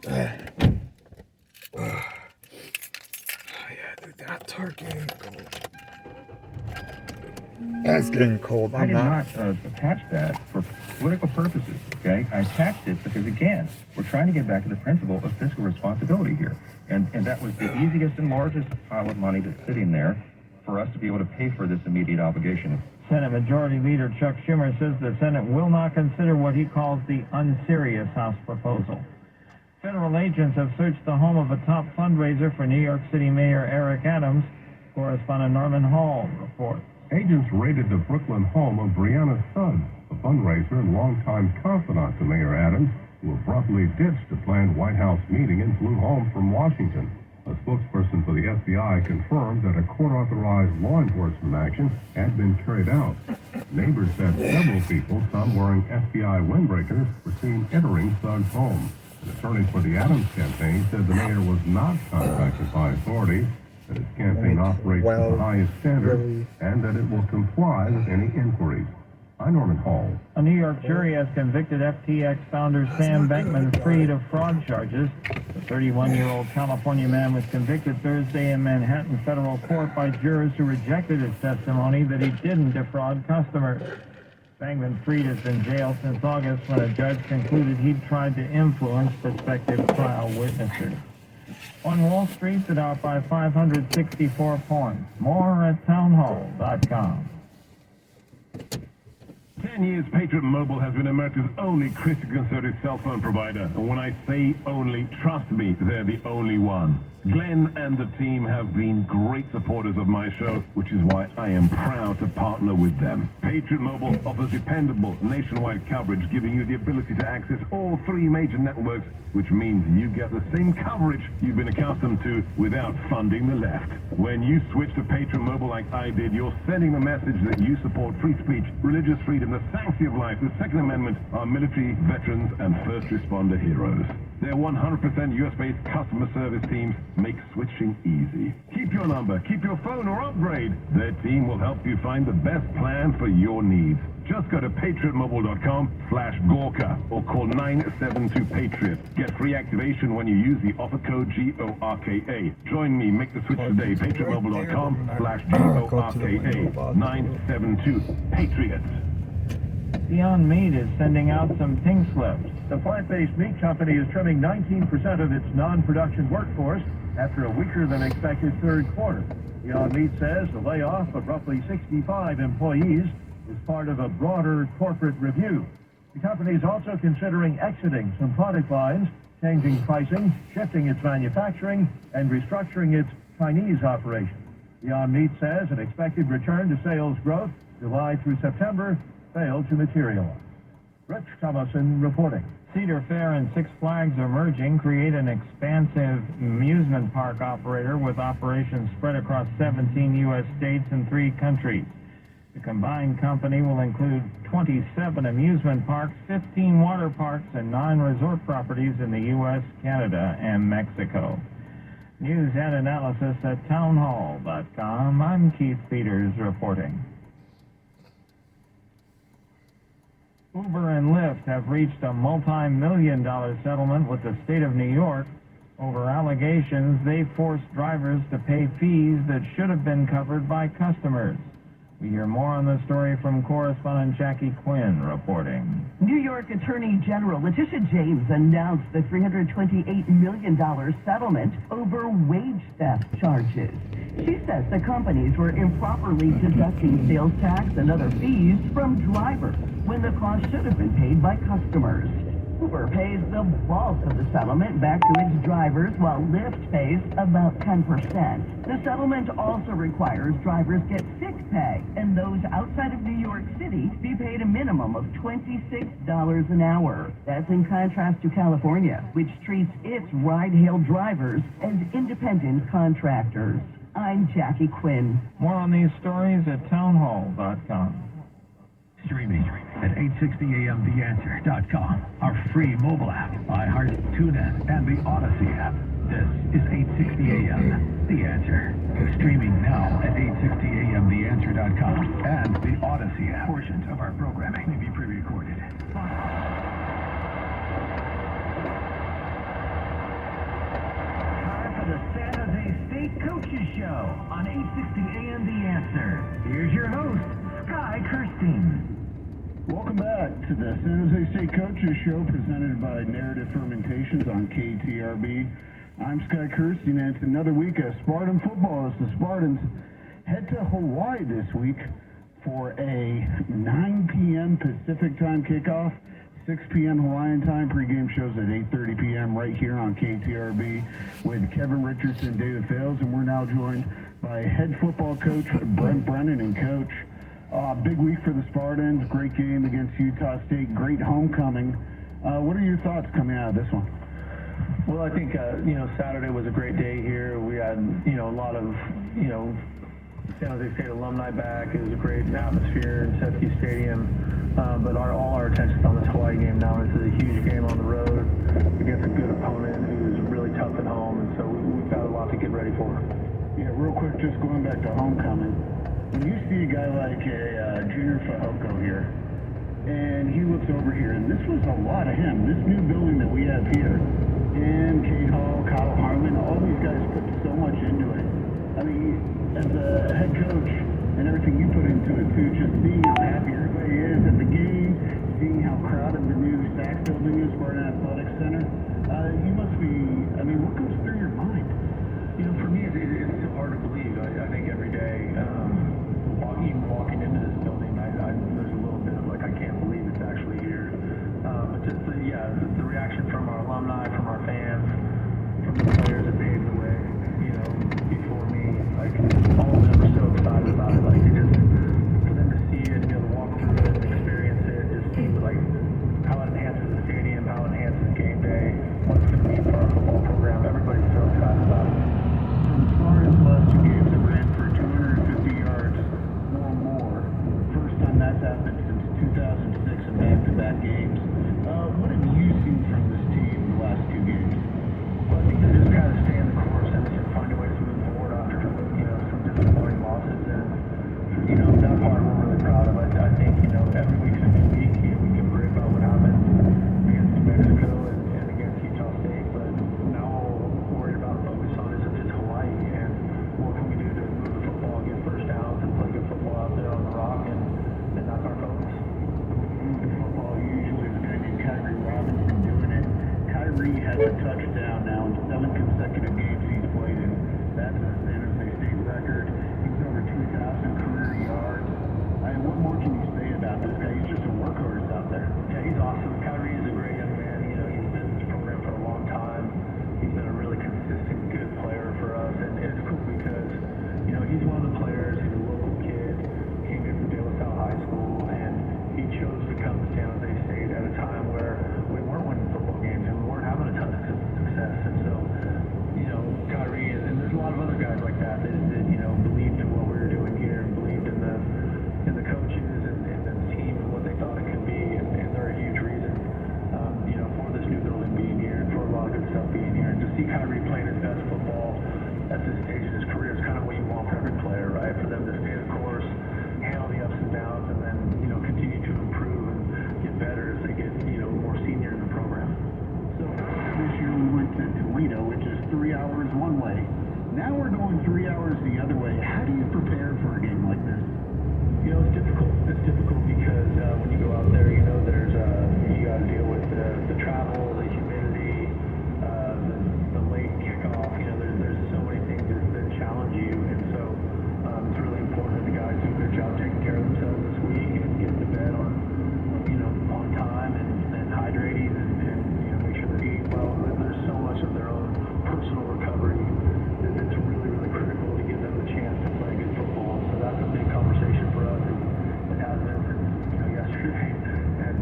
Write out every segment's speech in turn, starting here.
Yeah, dude, that turkey ain't cold. That's getting cold. I did not attach that for political purposes, okay? I attached it because, again, we're trying to get back to the principle of fiscal responsibility here. And that was the easiest and largest pile of money that's sitting there for us to be able to pay for this immediate obligation. Senate Majority Leader Chuck Schumer says the Senate will not consider what he calls the unserious House proposal. Federal agents have searched the home of a top fundraiser for New York City Mayor Eric Adams. Correspondent Norman Hall reports. Agents raided the Brooklyn home of Brianna's son, a fundraiser and longtime confidant to Mayor Adams, who abruptly ditched a planned White House meeting and flew home from Washington. A spokesperson for the FBI confirmed that a court-authorized law enforcement action had been carried out. Neighbors said several people, some wearing FBI windbreakers, were seen entering Suggs' home. An attorney for the Adams campaign said the mayor was not contacted by authorities, that his campaign operates to the highest standards, and that it will comply with any inquiries. I'm Norman Hall. A New York jury has convicted FTX founder Sam Bankman-Fried of fraud charges. The 31-year-old California man was convicted Thursday in Manhattan federal court by jurors who rejected his testimony that he didn't defraud customers. Bankman-Fried has been jailed since August when a judge concluded he'd tried to influence prospective trial witnesses. On Wall Street, the Dow by 564 points. More at townhall.com. 10 years, Patriot Mobile has been America's only Christian conservative cell phone provider. And when I say only, trust me, they're the only one. Glenn and the team have been great supporters of my show, which is why I am proud to partner with them. Patriot Mobile offers dependable nationwide coverage, giving you the ability to access all three major networks, which means you get the same coverage you've been accustomed to without funding the left. When you switch to Patriot Mobile like I did, you're sending the message that you support free speech, religious freedom, the sanctity of life, the Second Amendment, our military, veterans, and first responder heroes. Their 100% US-based customer service teams make switching easy. Keep your number, keep your phone, or upgrade. Their team will help you find the best plan for your needs. Just go to patriotmobile.com/Gorka or call 972-PATRIOT. Get free activation when you use the offer code GORKA. Join me, make the switch today. patriotmobile.com/GORKA. 972-PATRIOT. Beyond Meat is sending out some pink slips. The plant-based meat company is trimming 19% of its non-production workforce after a weaker than expected third quarter. Beyond Meat says the layoff of roughly 65 employees is part of a broader corporate review. The company is also considering exiting some product lines, changing pricing, shifting its manufacturing, and restructuring its Chinese operations. Beyond Meat says an expected return to sales growth July through September failed to materialize. Rich Thomason reporting. Cedar Fair and Six Flags are merging, create an expansive amusement park operator with operations spread across 17 U.S. states and 3 countries. The combined company will include 27 amusement parks, 15 water parks, and 9 resort properties in the U.S., Canada, and Mexico. News and analysis at townhall.com. I'm Keith Peters reporting. Uber and Lyft have reached a multi-million-dollar settlement with the state of New York over allegations they forced drivers to pay fees that should have been covered by customers. We hear more on the story from correspondent Jackie Quinn reporting. New York Attorney General Letitia James announced the $328 million settlement over wage theft charges. She says the companies were improperly deducting sales tax and other fees from drivers when the cost should have been paid by customers. Uber pays the bulk of the settlement back to its drivers, while Lyft pays about 10%. The settlement also requires drivers get sick pay, and those outside of New York City be paid a minimum of $26 an hour. That's in contrast to California, which treats its ride-hail drivers as independent contractors. I'm Jackie Quinn. More on these stories at townhall.com. Streaming at 860amtheanswer.com, our free mobile app, iHeart, TuneIn, and the Odyssey app. This is 860 AM, The Answer. Streaming now at 860amtheanswer.com and the Odyssey app. Portions of our programming may be pre-recorded. Coaches Show on 860 AM The Answer. Here's your host, Sky Kirstein. Welcome back to the San Jose State Coaches Show presented by Narrative Fermentations on KTRB. I'm Sky Kirstein, and it's another week of Spartan football as the Spartans head to Hawaii this week for a 9 p.m. Pacific time kickoff, 6 p.m. Hawaiian time. Pregame shows at 8:30 p.m. right here on KTRB with Kevin Richardson, David Fales, and we're now joined by head football coach Brent Brennan. And Coach, big week for the Spartans, great game against Utah State, great homecoming. What are your thoughts coming out of this one? Well, I think, Saturday was a great day here. We had, a lot of, San Jose State alumni back. It was a great atmosphere in Sesky Stadium. But all our attention's on this Hawaii game now. This is a huge game on the road against a good opponent who's really tough at home. And so we've got a lot to get ready for. Yeah, real quick, just going back to homecoming. When you see a guy like a Junior Fehoko here, and he looks over here, and this was a lot of him. This new building that we have here, and Kate Hall, Kyle Harlan, all these guys put so much into it. I mean, as a head coach and everything you put into it too, just seeing how happy everybody is at the game, seeing how crowded the new SAC building is, Spartan Athletic Center, you must be, what goes through your mind? For me, it's so hard to believe. I think every day, even walking into this building, there's a little bit of I can't believe it's actually here. But just the reaction from our alumni, from our fans, from the players that paved the way, before me, all of them are so excited about it. For them to see it, to walk through it, experience it, just see how it enhances the stadium, how it enhances game day, what it's going to mean for our football program. Everybody's so excited about it. As far as the last two games that ran for 250 yards or more, first time that's happened since 2006 in back-to-back games. What have you seen from this team in the last two games? Well, I think they're just kind of staying the course and just finding ways to move forward after some disappointing losses. And that part we're really proud of. I think every week's a new week. We give a great about what happened against New Mexico and against Utah State. But now all we're worried about focus on is Hawaii and what can we do to move the football, get first downs, and play good football out there on the rock, and that's our focus. Moving football usually is going to be Kyrie Robinson doing it. Kyrie has a touchdown now in 7 consecutive games he's played in. That's a San Jose State record. He's over 2,000 career yards. What more can you say about this guy? He's just a workhorse out there. Yeah, he's awesome. Kyrie is a great young man. He's been in this program for a long time. He's been a really consistent, good player for us. And it's cool because, he's one of the players. He's a local kid. Came in from De La Salle High School, and he chose to come to San Jose State at a time where we weren't winning football games and we weren't having a ton of success. And so, Kyrie, and there's a lot of other guys like that believed in what we were doing here and believed in the coaches and the team and what they thought it could be. And they're a huge reason, for this new building being here and for a lot of good stuff being here. And to see Kyrie playing his best football at this stage in his career is kind of what you want for every player, right? For them to stay the course, handle the ups and downs, and then, continue to improve and get better as they get, more senior in the program. So this year we went to Toledo, which is 3 hours one way. Now we're going 3 hours the other way. How do you prepare for a game like this? It's difficult. It's difficult because when you go out there, there's you got to deal with the travel, the humidity, the late kickoff. There's so many things that challenge you, and so it's really important that the guys do a good job taking care of themselves this week and getting to bed on time and hydrating and make sure they're eating well. There's so much of their own personal recovery that's really, really critical to give them the chance to play good football. So that's a big conversation for us. It has been since yesterday, and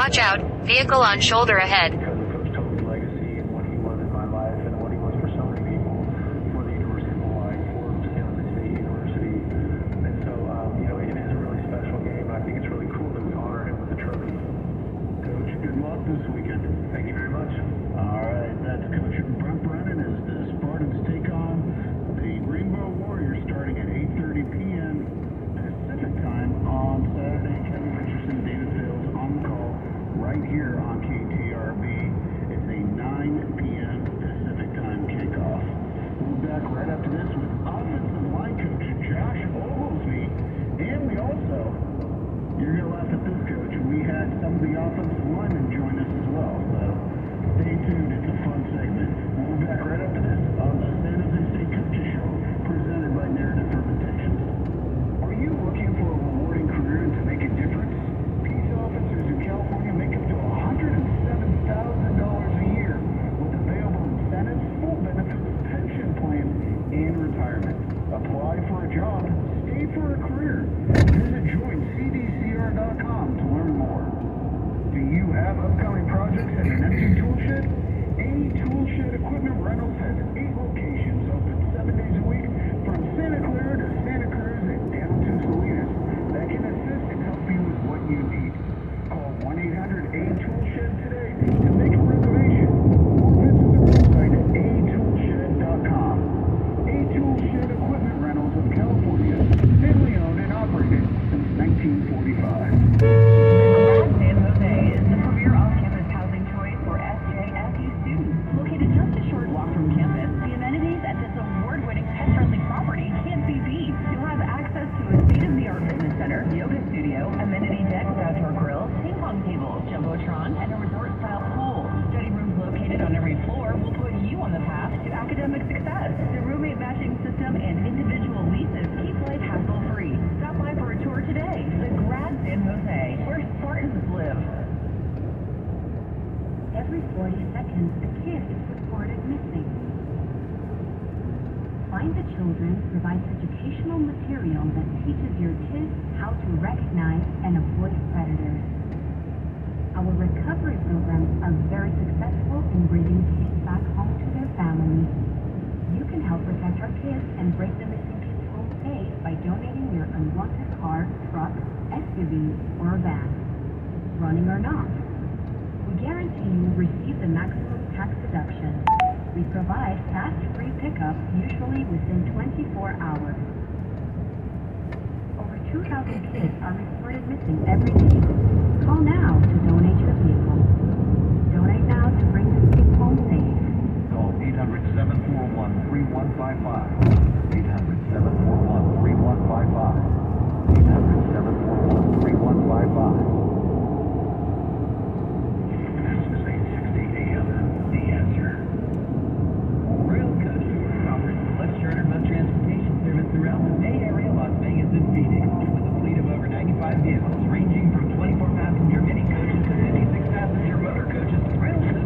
Watch out, vehicle on shoulder ahead. Because of Coach Toby's legacy and what he was in my life and what he was for so many people, for the University of Hawaii, for Kansas State University. And so, it is a really special game, and I think it's really cool that we honor him with a trophy. Coach, good luck this weekend. Thank you very much. All right, that's Coach Brent Brennan as the Spartans take on the Rainbow Warriors starting at 8:30 p.m. Pacific time on Saturday. Kevin Richardson, David Fields on the call right here on KTRB. It's a 9 p.m. Pacific time kickoff. We'll be back right after this with offensive line coach Josh Oglesby, and we also, you're going to laugh at this, Coach, we had some of the offensive linemen join us as well, so stay tuned. It's a fun segment. We'll be back right after this on the San Jose State Coaches Show, presented by Narrative Fermentations. Are you looking for a rewarding career and to make a difference? Peace officers in California make up to $107,000 a year with available incentives, full benefits, pension plan, and retirement. Apply for a job, stay for a career. Visit joincdcr.com to learn more. Do you have upcoming projects at an empty tool shed? A Tool Shed Equipment Rentals has 8 locations open 7 days a week from Santa Clara to Santa Cruz and down to Salinas that can assist and help you with what you need. Call 1-800-A-TOOLSHED today to make a reservation or visit the website at atoolshed.com. A Tool Shed Equipment Rentals of California, family owned and operated since 1945. San Jose is the premier off-campus housing choice for SJSU students. Located just a short walk from campus, the amenities at this award-winning pet-friendly property can't be beat. You'll have access to a state-of-the-art fitness center, yoga studio, amenity deck with outdoor grills, ping pong tables, jumbotron, and a resort-style pool. Study rooms located on every floor will put you on the path to academic success. The roommate matching system and individual leases keep life hassle-free. Stop by for a tour today. The Grad San Jose, where Spartans live. Every 40 seconds, a kid is reported missing. Find the Children provides educational material that teaches your kids how to recognize and avoid predators. Our recovery programs are very successful in bringing kids back home to their families. You can help protect our kids and bring the missing kids home safe by donating your unwanted car, truck, SUV, or van, running or not. We guarantee you receive the maximum tax deduction. We provide fast-free pickup, usually within 24 hours. Over 2,000 kids are reported missing every day. Call now to donate your vehicle. Donate now to bring the kids home safe. Call 800-741-3155. 800-741-3155. 800-741-3155. This is 860 AM. The Answer. Real Coach Tour offers select charter bus transportation service throughout the Bay Area, Las Vegas, and Phoenix, with a fleet of over 95 vehicles ranging from 24-passenger mini coaches to 56-passenger motor coaches. Real Coach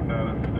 status.